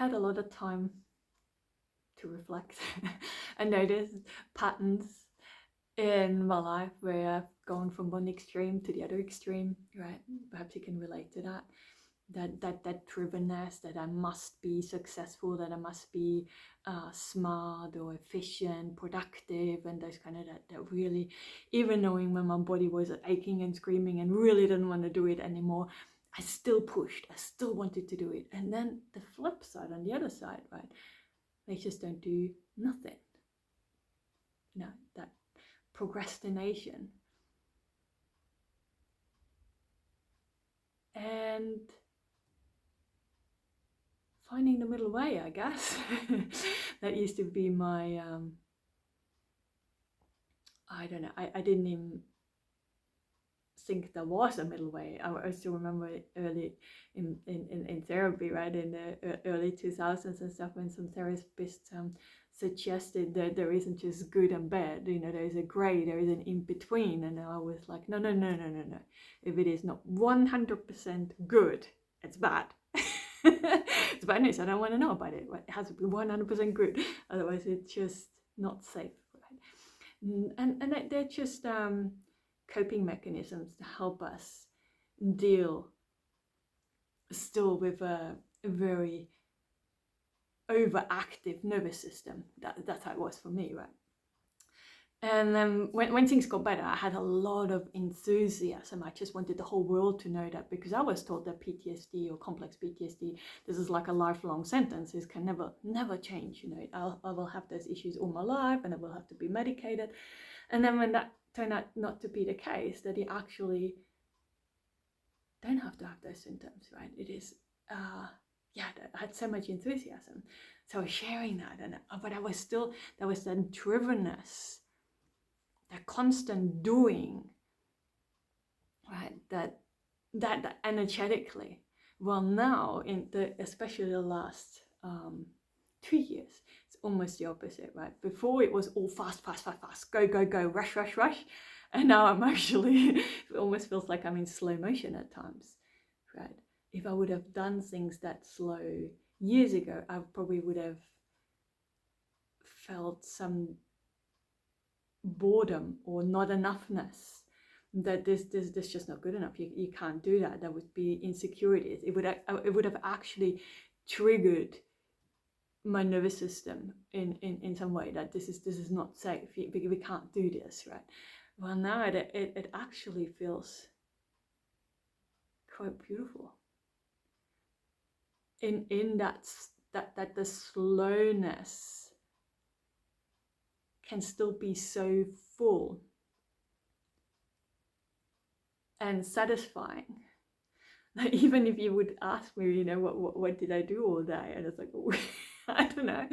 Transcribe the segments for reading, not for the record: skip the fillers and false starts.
had a lot of time to reflect and notice patterns in my life where I've gone from one extreme to the other extreme, right? Perhaps you can relate to that. That drivenness, that I must be successful, that I must be smart or efficient, productive, and those kind of that really, even knowing when my body was aching and screaming and really didn't want to do it anymore, I still pushed. I still wanted to do it. And then the flip side, on the other side, right? They just don't do nothing. You know, that procrastination. And finding the middle way, I guess. That used to be my I don't know, I didn't even think there was a middle way. I still remember early in therapy, right, in the early 2000s and stuff, when some therapists suggested that there isn't just good and bad, you know, there is a gray, there is an in between. And I was like, no. If it is not 100% good, it's bad. It's bad news. I don't want to know about it. It has to be 100% good, otherwise it's just not safe, right? And they're just coping mechanisms to help us deal still with a very overactive nervous system. That's how it was for me, right? And then when things got better, I had a lot of enthusiasm. I just wanted the whole world to know that, because I was told that PTSD or complex PTSD, this is like a lifelong sentence. This can never change. You know, I will have those issues all my life, and I will have to be medicated. And then when that turned out not to be the case, that you actually don't have to have those symptoms, right? It is, I had so much enthusiasm. So I was sharing that, but I was still, there was that drivenness, that constant doing, right? That energetically. Well, now especially the last 2 years, it's almost the opposite, right? Before it was all fast, go, rush, and now I'm actually, it almost feels like I'm in slow motion at times, right? If I would have done things that slow years ago, I probably would have felt some boredom or not enoughness, that this just not good enough. You can't do that. That would be insecurities. It would have actually triggered my nervous system in some way, that this is not safe. We can't do this, right? Well, now it actually feels quite beautiful. In that the slowness can still be so full and satisfying. Like, even if you would ask me, you know, what did I do all day, and it's like, oh, I don't know.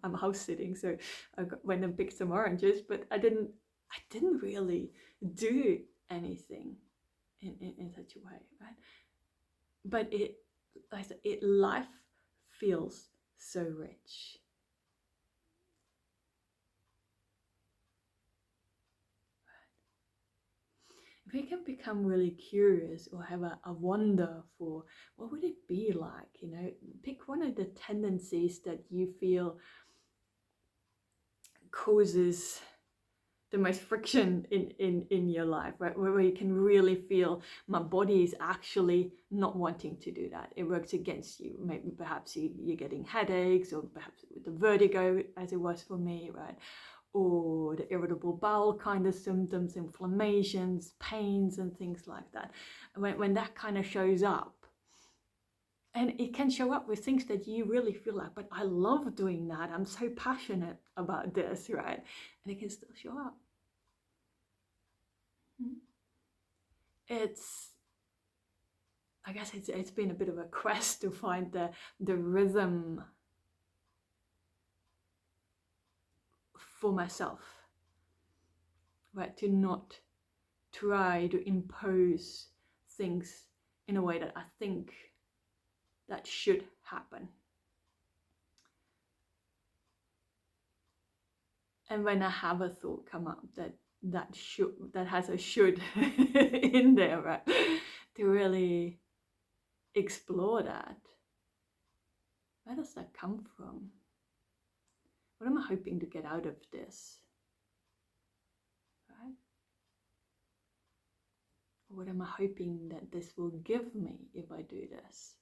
I'm house sitting, so I went and picked some oranges, but I didn't really do anything in such a way, right? But like I said, life feels so rich. If we can become really curious or have a wonder for what would it be like, you know, pick one of the tendencies that you feel causes the most friction in your life, right? Where you can really feel, my body is actually not wanting to do that. It works against you. Maybe perhaps you're getting headaches, or perhaps with the vertigo, as it was for me, right? Or the irritable bowel kind of symptoms, inflammations, pains, and things like that. When that kind of shows up, and it can show up with things that you really feel like, but I love doing that, I'm so passionate about this, right? And it can still show up. I guess it's been a bit of a quest to find the rhythm for myself, right? To not try to impose things in a way that I think that should happen. And when I have a thought come up that has a should in there, right? To really explore that Where does that come from? What am I hoping to get out of this? Right? What am I hoping that this will give me if I do this?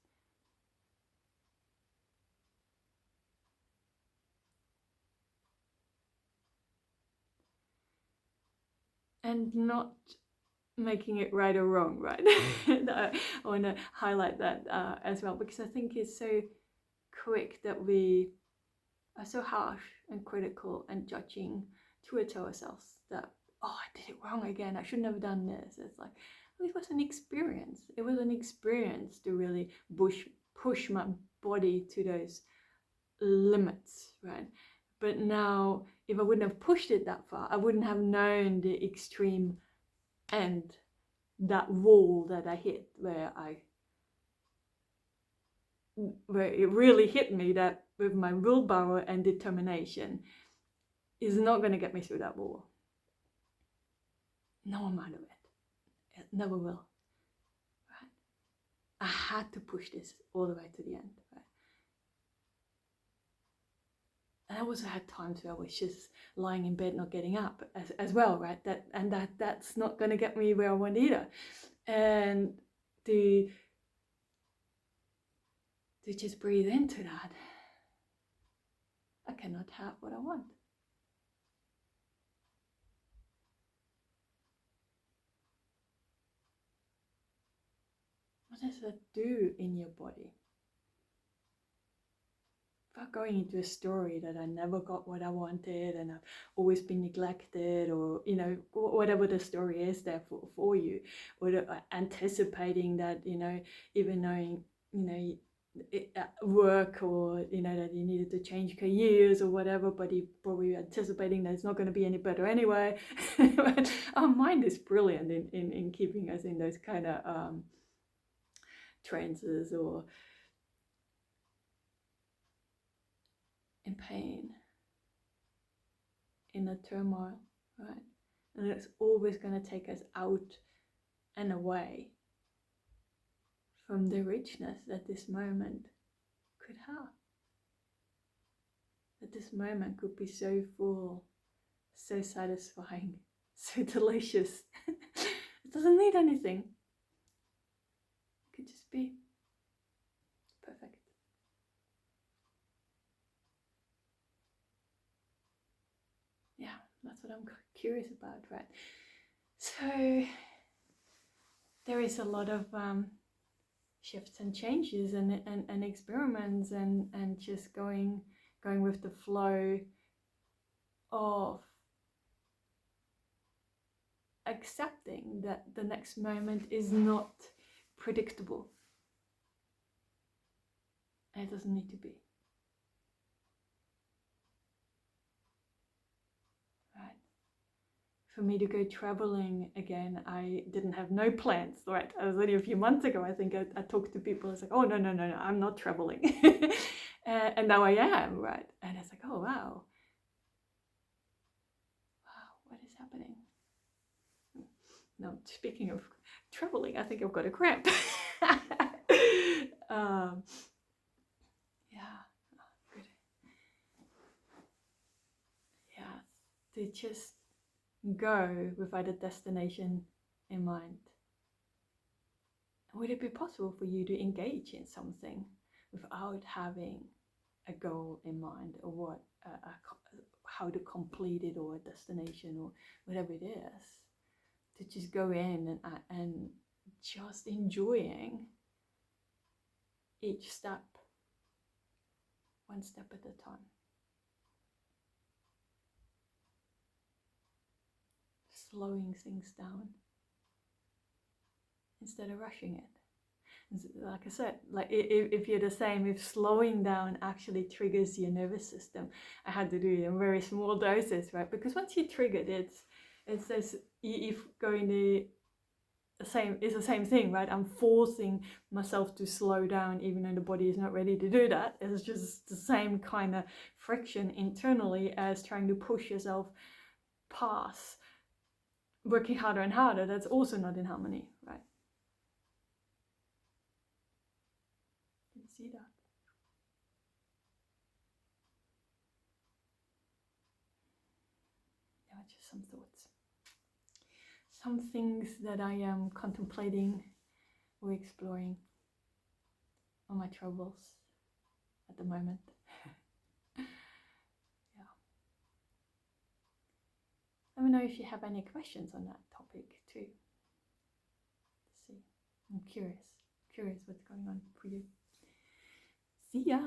And not making it right or wrong, right? I want to highlight that as well, because I think it's so quick that we are so harsh and critical and judging towards ourselves that, oh, I did it wrong again, I shouldn't have done this. It's like, well, it was an experience. It was an experience to really push my body to those limits, right? But now, if I wouldn't have pushed it that far, I wouldn't have known the extreme end, that wall that I hit, where it really hit me that with my willpower and determination is not going to get me through that wall. No amount of it never will. Right? I had to push this all the way to the end. Right? And I also had times where I was just lying in bed, not getting up as well, right? That's not going to get me where I want either. And to just breathe into that, I cannot have what I want. What does that do in your body? Without going into a story that I never got what I wanted and I've always been neglected, or, you know, whatever the story is there for you, or anticipating that, you know, even knowing, you know, work, or, you know, that you needed to change careers or whatever, but you probably anticipating that it's not going to be any better anyway. Our mind is brilliant in keeping us in those kind of trances, or in pain, in a turmoil, right? And it's always going to take us out and away from the richness that this moment could have. That this moment could be so full, so satisfying, so delicious. It doesn't need anything. It could just be perfect. Yeah, that's what I'm curious about, right? So there is a lot of shifts and changes and experiments and just going with the flow of accepting that the next moment is not predictable. And it doesn't need to be. Right? For me to go traveling again, I didn't have no plans, right? I was only a few months ago, I think I talked to people, I was like, oh, no, I'm not traveling. And now I am, right? And it's like, oh, wow, what is happening? Now, speaking of traveling, I think I've got a cramp. Yeah, good. Yeah, to just go without a destination in mind. Would it be possible for you to engage in something without having a goal in mind, or what, how to complete it, or a destination, or whatever it is? To just go in and just enjoying each step, one step at a time. Slowing things down instead of rushing it. Like I said, like if you're the same, if slowing down actually triggers your nervous system, I had to do it in very small doses, right? Because once you triggered it, it says if going to it's the same thing, right? I'm forcing myself to slow down even though the body is not ready to do that. It's just the same kind of friction internally as trying to push yourself past, working harder and harder. That's also not in harmony, right? You see that? just some thoughts. Some things that I am contemplating or exploring on my travels at the moment. Yeah. Let me know if you have any questions on that topic too. Let's see. I'm curious what's going on for you. See ya!